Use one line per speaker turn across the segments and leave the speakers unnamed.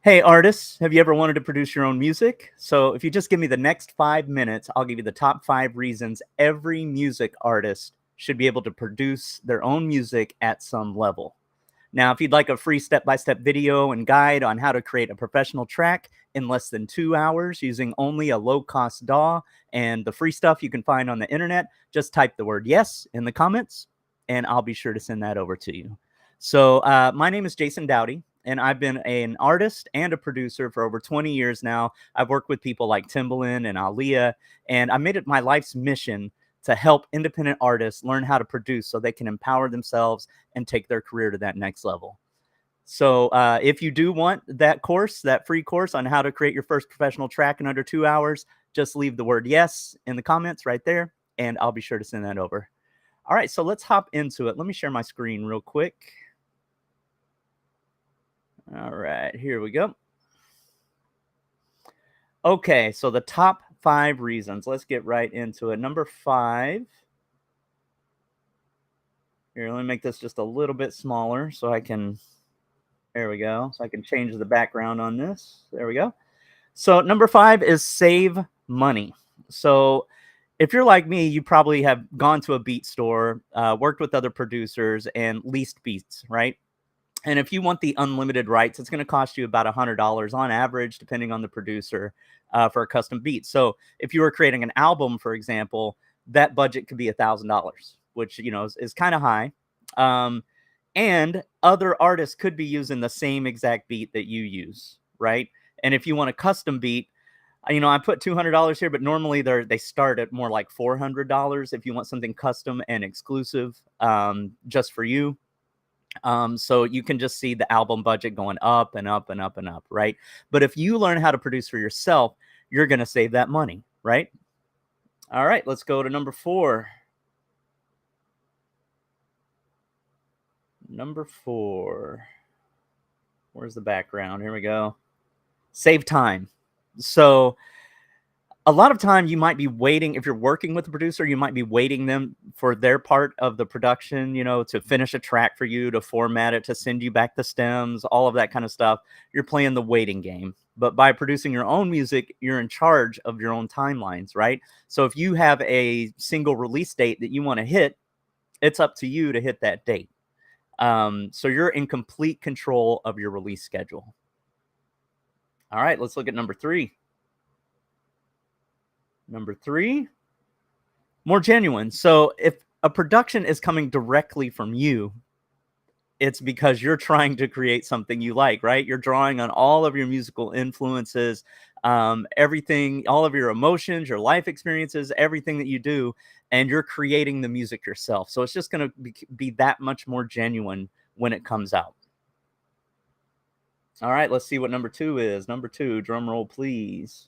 Hey, artists, have you ever wanted to produce your own music? So, if you just give me the next 5 minutes, I'll give you the top 5 reasons every music artist should be able to produce their own music at some level. Now, if you'd like a free step by step video and guide on how to create a professional track in less than 2 hours using only a low cost DAW and the free stuff you can find on the internet, just type the word yes in the comments and I'll be sure to send that over to you. So, my name is Jason Dowdy, and I've been an artist and a producer for over 20 years now. I've worked with people like Timbaland and Aaliyah, and I made it my life's mission to help independent artists learn how to produce so they can empower themselves and take their career to that next level. So if you do want that course, that free course on how to create your first professional track in under 2 hours, just leave the word yes in the comments right there, and I'll be sure to send that over. All right, so let's hop into it. Let me share my screen real quick. All right, here we go. Okay, so the top 5 reasons. Let's get right into it. Number 5. Here, let me make this just a little bit smaller so I can, there we go. So I can change the background on this. There we go. So number 5 is save money. So if you're like me, you probably have gone to a beat store, worked with other producers and leased beats, right? And if you want the unlimited rights, it's going to cost you about $100 on average, depending on the producer, for a custom beat. So if you were creating an album, for example, that budget could be $1,000, which is kind of high. And other artists could be using the same exact beat that you use, right? And if you want a custom beat, I put $200 here, but normally they start at more like $400 if you want something custom and exclusive, just for you. So you can just see the album budget going up and up and up and up, right? But if you learn how to produce for yourself, you're going to save that money, right? All right, let's go to number 4. Number 4. Where's the background? Here we go. Save time. So a lot of time you might be waiting, if you're working with a producer, you might be waiting them for their part of the production, to finish a track for you, to format it, to send you back the stems, all of that kind of stuff. You're playing the waiting game. But by producing your own music, you're in charge of your own timelines, right? So if you have a single release date that you want to hit, it's up to you to hit that date. So you're in complete control of your release schedule. All right, let's look at number 3. Number 3, more genuine. So if a production is coming directly from you, it's because you're trying to create something you like, right? You're drawing on all of your musical influences, everything, all of your emotions, your life experiences, everything that you do, and you're creating the music yourself. So it's just going to be that much more genuine when it comes out. All right, let's see what number 2 is. Number 2, drum roll, please.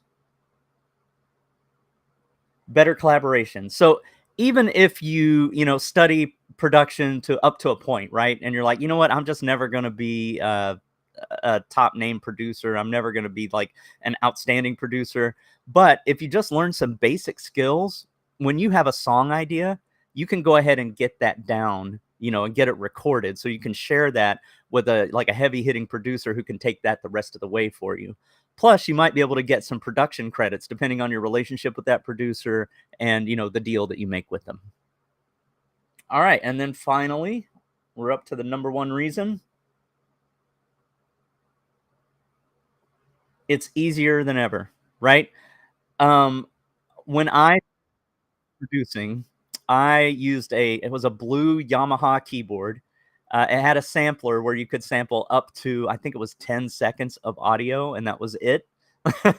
Better collaboration. So even if you study production to up to a point, right? And you're like, you know what? I'm just never going to be a top name producer. I'm never going to be like an outstanding producer. But if you just learn some basic skills, when you have a song idea, you can go ahead and get that down, and get it recorded. So you can share that with a heavy hitting producer who can take that the rest of the way for you. Plus, you might be able to get some production credits depending on your relationship with that producer and, the deal that you make with them. All right. And then finally, we're up to the number 1 reason. It's easier than ever, right? When I producing, I used it was a blue Yamaha keyboard. It had a sampler where you could sample up to, I think it was 10 seconds of audio, and that was it.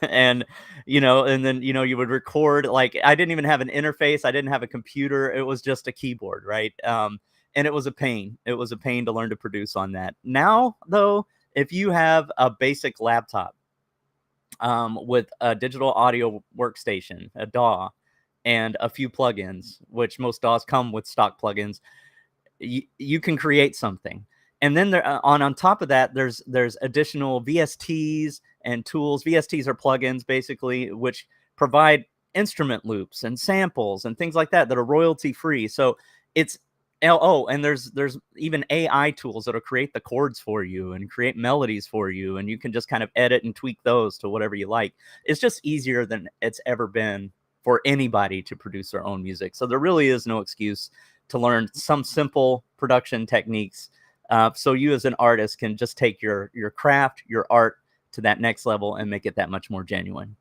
And, and then, you would record, like, I didn't even have an interface. I didn't have a computer. It was just a keyboard, right? And it was a pain. It was a pain to learn to produce on that. Now, though, if you have a basic laptop with a digital audio workstation, a DAW, and a few plugins, which most DAWs come with stock plugins, you can create something. And then there, on top of that, there's additional VSTs and tools. VSTs are plugins, basically, which provide instrument loops and samples and things like that are royalty free. So it's And there's even AI tools that'll create the chords for you and create melodies for you, and you can just kind of edit and tweak those to whatever you like. It's just easier than it's ever been for anybody to produce their own music. So there really is no excuse to learn some simple production techniques, so you as an artist can just take your craft, your art to that next level and make it that much more genuine.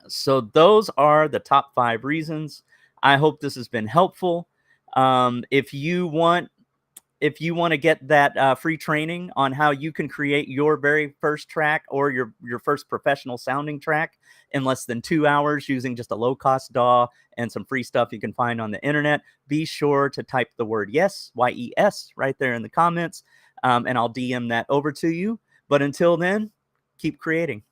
So those are the top 5 reasons. I hope this has been helpful. If you want to get that free training on how you can create your very first track or your first professional sounding track in less than 2 hours using just a low-cost DAW and some free stuff you can find on the internet, be sure to type the word yes, Y-E-S, right there in the comments, and I'll DM that over to you. But until then, keep creating.